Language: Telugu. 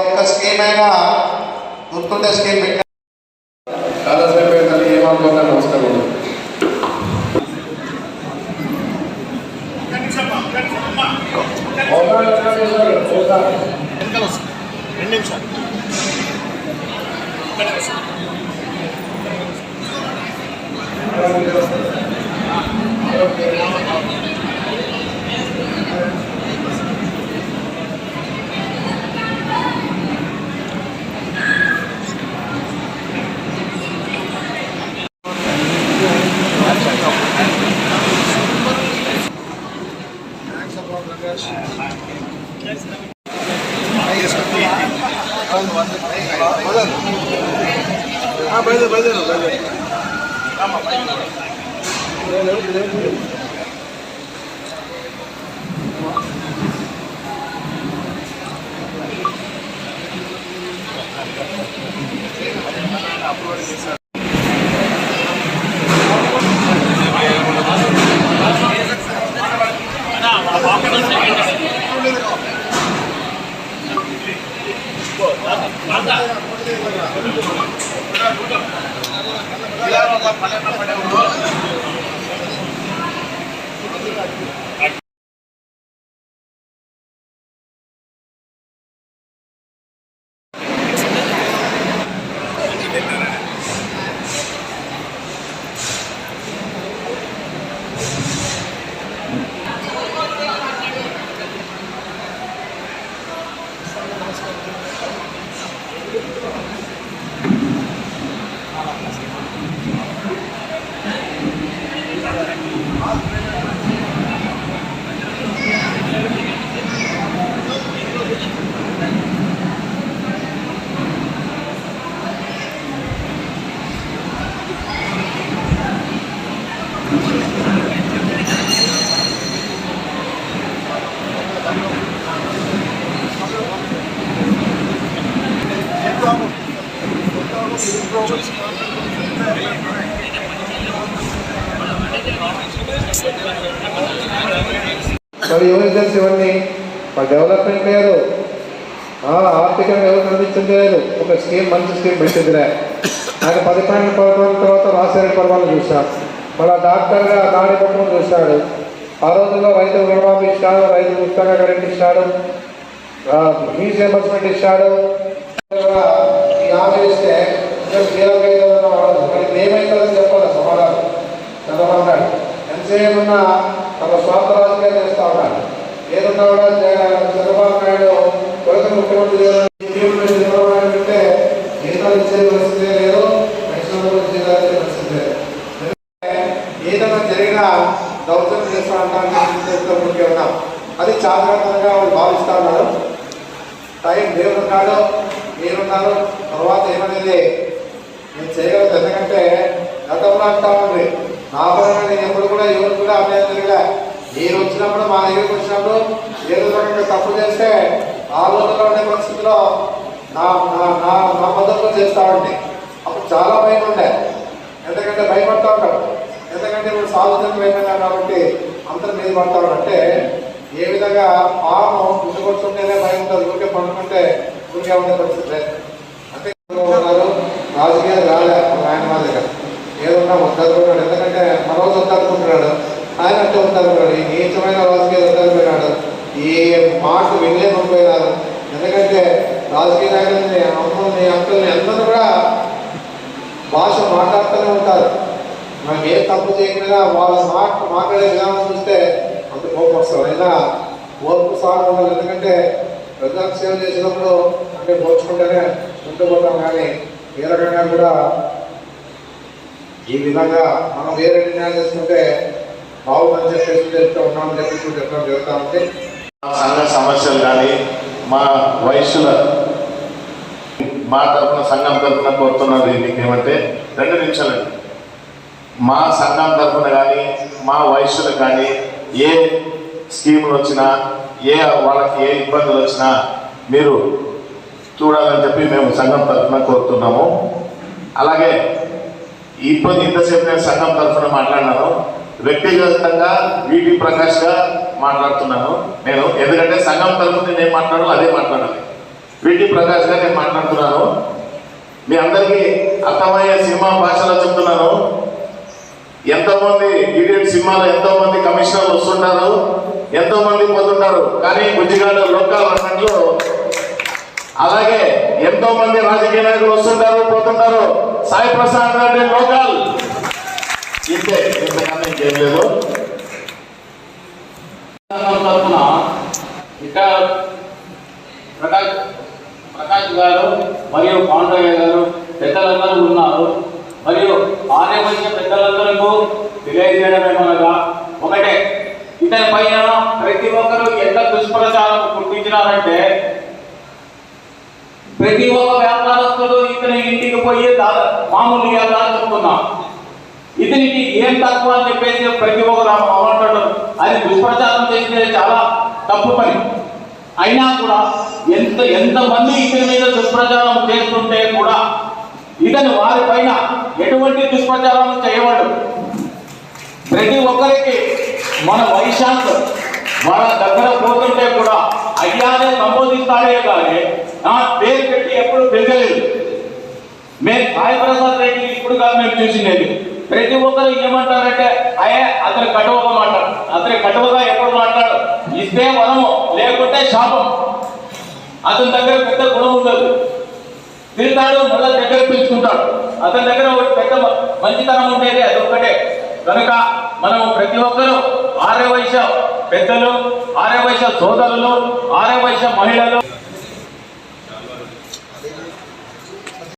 ఒక్క స్కీమ్ అయినా గుర్తుండే స్కీమ్ పెట్టారు. చాలాసేపు ఏంటంటే ఏమనుకున్నా నమస్కారం. మరి ఎవరికి తెలుసు ఇవన్నీ? డెవలప్మెంట్ లేదు, ఆర్థికంగా ఎవరు అందించింది లేదు. ఒక స్కీమ్ మంచి స్కీమ్ పెట్టిందిరే. ఆయన 10 పాయింట్ల పర్వాల తర్వాత రాజశేఖర పర్వాలను చూశాం. మళ్ళీ డాక్టర్గా నాడి పట్టుకుని చూశాడు. ఆ రోజుల్లో రైతు రుణమాఫీ ఇచ్చాడు, రైతు ఉచితంగా కరెంట్ ఇచ్చాడు, ఫీజు రియంబర్స్మెంట్ ఇచ్చాడు. ఈ హామీ ఇస్తే ఏమైతుందని చెప్పాలి సమాధానం. చంద్రబాబు నాయుడు ఎంతసేపు ఉన్నా తమ స్వార్థ రాజకీయాలు చేస్తూ ఉన్నాడు. ఏదున్నా కూడా చంద్రబాబు నాయుడు కొరకు ముఖ్యమంత్రి చంద్రబాబు నాయుడు అంటే జీతాలు ఇచ్చే పరిస్థితి లేదు, పెన్షన్లు జీతాలు ఇచ్చే పరిస్థితి లేదు. ఏదైనా జరిగినా దౌర్జన్యం చేస్తూ ఉంటానికి ఉన్నాం. అది చాదరతనంగా వాళ్ళు భావిస్తూ ఉన్నారు. టైం దేవుడున్నాడు, మీరున్నారు, తర్వాత ఏమనేది నేను చేయగలదు. ఎందుకంటే గతంలో అంటా ఉంది, నా పరంగా నేను ఎప్పుడు కూడా ఎవరు కూడా అన్యాయం జరిగలే. మీరు వచ్చినప్పుడు మా దగ్గరికి వచ్చినప్పుడు ఏదో రకంగా తప్పు చేస్తే ఆ రోజుల్లో ఉండే పరిస్థితిలో నా మద్దతులో చేస్తామండి. అప్పుడు చాలా భయం ఉండే, ఎందుకంటే భయపడతా ఉంటాడు. ఎందుకంటే ఇప్పుడు సాధుతంగా అయిపోయినా కాబట్టి అందరి మీద పడతాడు. అంటే ఏ విధంగా పాము పుట్టుకొచ్చుంటేనే భయం ఉంటుంది, ఊరికే పండుకుంటే ఊరికే ఉండే పరిస్థితి లేదు. అంటే రాజకీయాలు రాలే ఆయన మా దగ్గర ఏదన్నా వద్దనుకుంటున్నాడు. ఎందుకంటే మనోజ్ వద్దనుకుంటున్నాడు, ఆయన అంటే వద్దనుకున్నాడు. ఈ నీచమైన రాజకీయాలు వద్దనుకున్నాడు. ఈ మాట వినలేకపోయినారు. ఎందుకంటే రాజకీయ నాయకుల్ని, అమ్మల్ని, అంకుల్ని అందరూ కూడా భాష మాట్లాడుతూనే ఉంటారు. మనం ఏ తప్పు చేయకపోయినా వాళ్ళ మాట్లాడే విధానం చూస్తే అంత కోపం వస్తుంది. అయినా ఓర్పు సాగు ఉండాలి. ఎందుకంటే ప్రజలకు సేవ చేసినప్పుడు అంటే పోల్చుకుంటేనే ముందుకుపోతాం. కానీ ఏ రకంగా కూడా ఈ విధంగా మనం వేరే నిర్ణయాలు చేసుకుంటే బాగుందని చెప్పేసి చెప్తూ ఉన్నామని చెప్పేసి చెప్పడం జరుగుతూ ఉంటే సంఘ సమస్యలు కానీ మా వయసుల మా తరఫున సంఘం తరఫున కోరుతున్నది మీకు ఏమంటే 2 నిమిషాలండి. మా సంఘం తరఫున కానీ మా వయసులు కానీ ఏ స్కీములు వచ్చినా వాళ్ళకి ఏ ఇబ్బందులు వచ్చినా మీరు చూడాలని చెప్పి మేము సంఘం తరఫున కోరుతున్నాము. అలాగే ఇబ్బంది ఇంతసేపు నేను సంఘం తరఫున మాట్లాడినాను, వ్యక్తిగతంగా వీటి ప్రకాష్గా మాట్లాడుతున్నాను నేను. ఎందుకంటే సంఘం తరఫున నేను మాట్లాడాలి, అదే మాట్లాడాలి. పిటి ప్రకాష్ గారు నేను మాట్లాడుతున్నాను. మీ అందరికీ అర్థమయ్యే సినిమా భాషలో చెప్తున్నాను. ఎంతోమంది ఇడియట్ సినిమాలో ఎంతో మంది కమిషనర్లు వస్తుంటారు, ఎంతో మంది పోతుంటారు. కానీ బుజ్జిగాడు లోకల్ అన్నట్లు అలాగే ఎంతో మంది రాజకీయ నాయకులు వస్తుంటారు, పోతుంటారు. సాయి ప్రసాద్ రెడ్డి లోకల్, ఇంతకన్నా ఇంకేం లేదు. తరఫున ఇక్కడ ప్రకాష్ గారు మరియు పాండవయ్య గారు పెద్దలందరూ ఉన్నారు. మరియు ఆర్యవైశ్య పెద్దలందరూ తెలియజేయడమేమనగా ఒకటే, ఇతని పైన ప్రతి ఒక్కరూ ఎంత దుష్ప్రచారం పుట్టించినారంటే ప్రతి ఒక్క వ్యాపారస్తుడు ఇతని ఇంటికి పోయి మామూలు వ్యాపారం చెప్తున్నా, ఇతనికి ఏం తక్కువ అని చెప్పేసి ప్రతి ఒక్కరు అమ్మంటాడు. అది దుష్ప్రచారం చేస్తే చాలా తప్పు పని. అయినా కూడా ఎంతమంది ఇతని మీద దుష్ప్రచారం చేస్తుంటే కూడా ఇతను వారి పైన ఎటువంటి దుష్ప్రచారం చేయవాడు. ప్రతి ఒక్కరికి మన వైశాఖ్ వాళ్ళ దగ్గర పోతుంటే కూడా అయ్యానే సంబోధిస్తాడే కానీ నా పేరు పెట్టి ఎప్పుడు పెరగలేదు. మేము సాయి ప్రసాద్ రెడ్డి ఇప్పుడు కాదు మేము చూసినది. ప్రతి ఒక్కరు ఏమంటారంటే అయ్యే అతను కటువగా మాట్లాడు, అతని కటువగా ఎప్పుడు మాట్లాడు, ఇస్తే వరము లేకుంటే శాపం. అతని దగ్గర పెద్ద గుణం ఉండదు, తిరుగుతాడు మళ్ళీ దగ్గర పిలుచుకుంటాడు. అతని దగ్గర ఒక పెద్ద మంచితనం ఉండేది అది ఒక్కటే. కనుక మనం ప్రతి ఒక్కరూ ఆర్యవైశ్య పెద్దలు, ఆర్యవైశ్య సోదరులు, ఆర్యవైశ్య మహిళలు